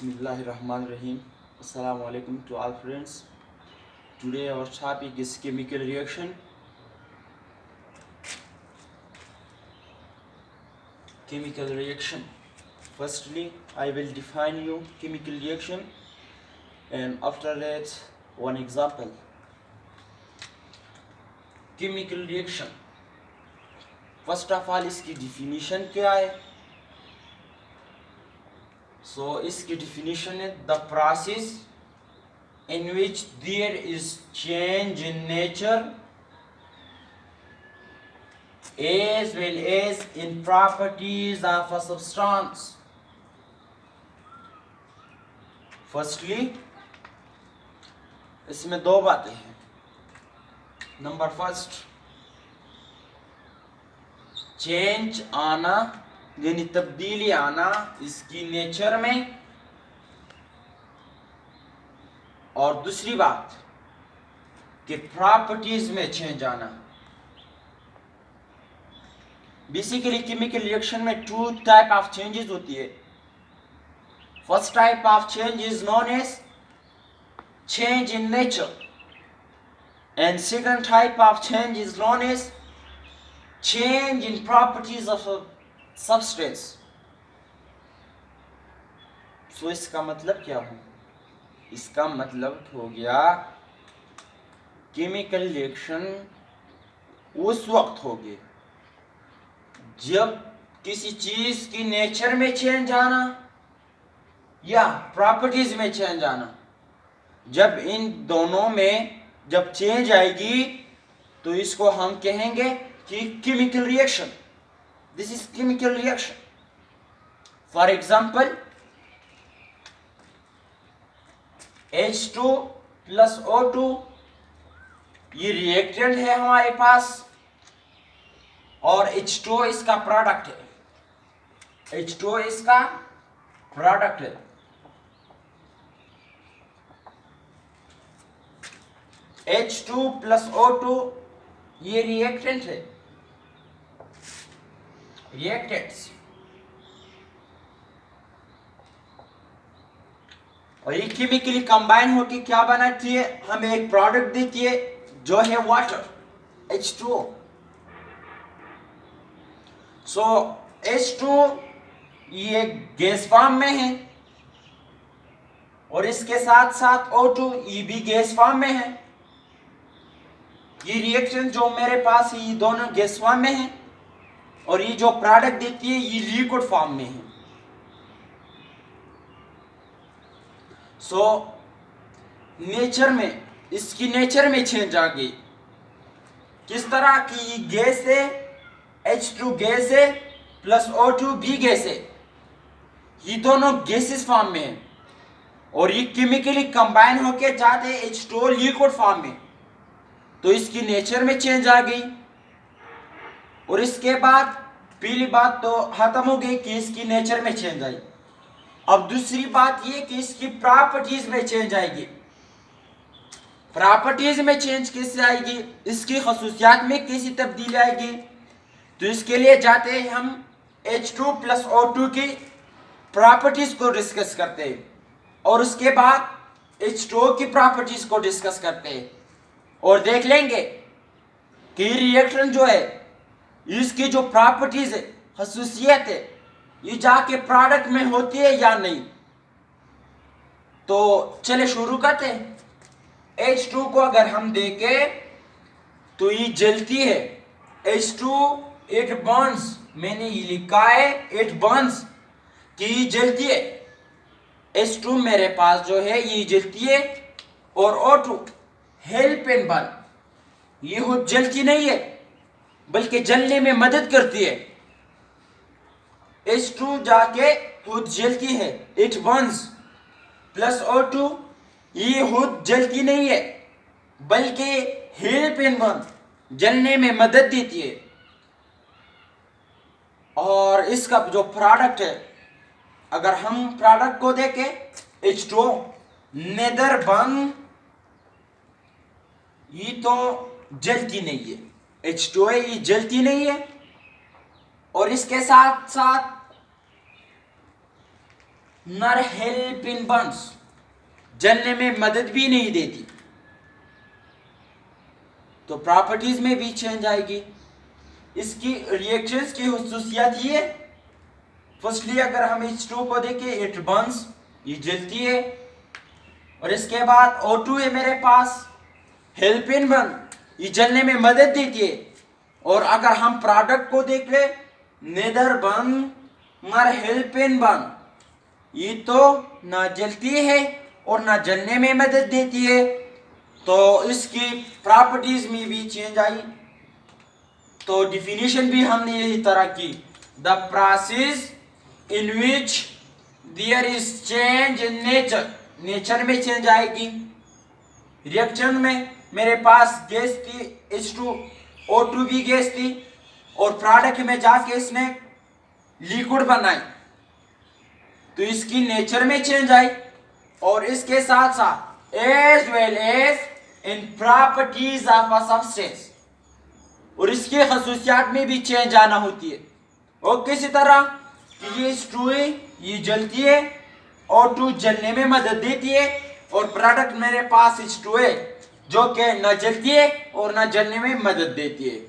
Bismillahirrahmanirrahim. Assalamu alaikum to all friends. Today our topic is chemical reaction. Chemical reaction. Firstly, I will define you chemical reaction, and after that one example. Chemical reaction. First of all, इसकी definition क्या है? So इसकी definition है the process in which there is change in nature as well as in properties of a substance. Firstly, इसमें दो बातें हैं. Number first, change आना यानी तब्दीली आना इसकी नेचर में, और दूसरी बात कि प्रॉपर्टीज में चेंज आना. बेसिकली केमिकल रिएक्शन में टू टाइप ऑफ चेंजेस होती है. First type of change is known as change in nature and second type of change is known as change in properties of a substance. So इसका मतलब क्या हो? इसका मतलब हो गया केमिकल रिएक्शन उस वक्त होगी जब किसी चीज की नेचर में चेंज आना या प्रॉपर्टीज में चेंज आना. जब इन दोनों में जब चेंज आएगी तो इसको हम कहेंगे कि chemical reaction. This is chemical reaction. For example, H2 plus O2 ये रिएक्टेंट है हमारे पास और H2 इसका प्रोडक्ट है. H2 इसका प्रोडक्ट है. H2 प्लस O2 ये रिएक्टेंट है, रिएक्टेंट्स. और ये केमिकली कंबाइन होकर क्या बनाती है? हमें एक प्रोडक्ट देती है जो है वाटर, H2O. सो H2 ये गैस फॉर्म में है और इसके साथ साथ O2 ये भी गैस फॉर्म में है. ये रिएक्शन जो मेरे पास है ये दोनों गैस फॉर्म में है और ये जो प्रोडक्ट देती है ये लिक्विड फॉर्म में है. सो नेचर में, इसकी नेचर में चेंज आ गई. किस तरह की? ये गैस है, H2 गैस है प्लस O2 भी गैस है. ये दोनों गैसेस फॉर्म में है और ये केमिकली कंबाइन होके जाते हैं H2O लिक्विड फॉर्म में. तो इसकी नेचर में चेंज आ गई. और इसके बाद पहली बात तो खत्म हो गई कि इसकी नेचर में चेंज आई. अब दूसरी बात ये कि इसकी प्रॉपर्टीज में चेंज आएगी. प्रॉपर्टीज में चेंज कैसे आएगी? इसकी खसूसियात में कैसी तब्दीली आएगी? तो इसके लिए जाते हैं हम H2 प्लस O2 की प्रॉपर्टीज को डिस्कस करते हैं और उसके बाद H2O की प्रॉपर्टीज को डिस्कस करते हैं और देख लेंगे कि रिएक्शन जो है इसकी जो प्रॉपर्टीज है, खसूसियत है, ये जाके प्रोडक्ट में होती है या नहीं. तो चले शुरू करते हैं. H2 को अगर हम देखें तो ये जलती है. H2 इट बर्न्स, मैंने ये लिखा है इट बर्न्स कि ये जलती है. H2 मेरे पास जो है ये जलती है और O2 हेल्प इन बर्न, ये खुद जलती नहीं है बल्कि जलने में मदद करती है. H2 जाके खुद जलती है, इट बर्न्स, प्लस O2 ये खुद जलती नहीं है बल्कि हेल्प इन बर्न, जलने में मदद देती है. और इसका जो प्रोडक्ट है, अगर हम प्रोडक्ट को देखें H2O नेदर बर्न, ये तो जलती नहीं है. H2O ये जलती नहीं है और इसके साथ साथ नर हेल्प इन बर्न्स, जलने में मदद भी नहीं देती। तो प्रॉपर्टीज में भी चेंज आएगी। इसकी रिएक्शंस की हुसूसियत ये, फर्स्टली अगर हम H2 को देखें, इट बर्न्स, ये जलती है। और इसके बाद O2 है मेरे पास, हेल्प इन बर्न, ये जलने में मदद देती है। और अगर हम प्रोडक्ट को देख ले, नेदर बर्न नर हेल्प इन बर्न, ये तो ना जलती है और ना जलने में मदद देती है। तो इसकी प्रॉपर्टीज में भी चेंज आई। तो डिफिनीशन भी हमने यही तरह की, the process in which there is change in nature, nature में चेंज आएगी। रिएक्शन में मेरे पास गैस थी H2O2 भी गैस थी, और प्रोडक्ट में जाके इसने लिक्विड बनाई, तो इसकी नेचर में चेंज आई। और इसके साथ साथ as well as in properties of a substance, और इसके खसूसियात में भी चेंज आना होती है। और किसी तरह कि ये H2 है, ये जलती है, O2 जलने में मदद देती है, और प्रोडक्ट मेरे पास H2 है जो कि न जलती है और न जलने में मदद देती है।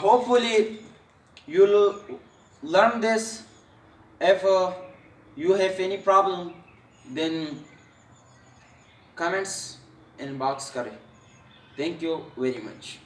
Hopefully you'll learn this. If you have any problem, then comments in box करें। Thank you very much.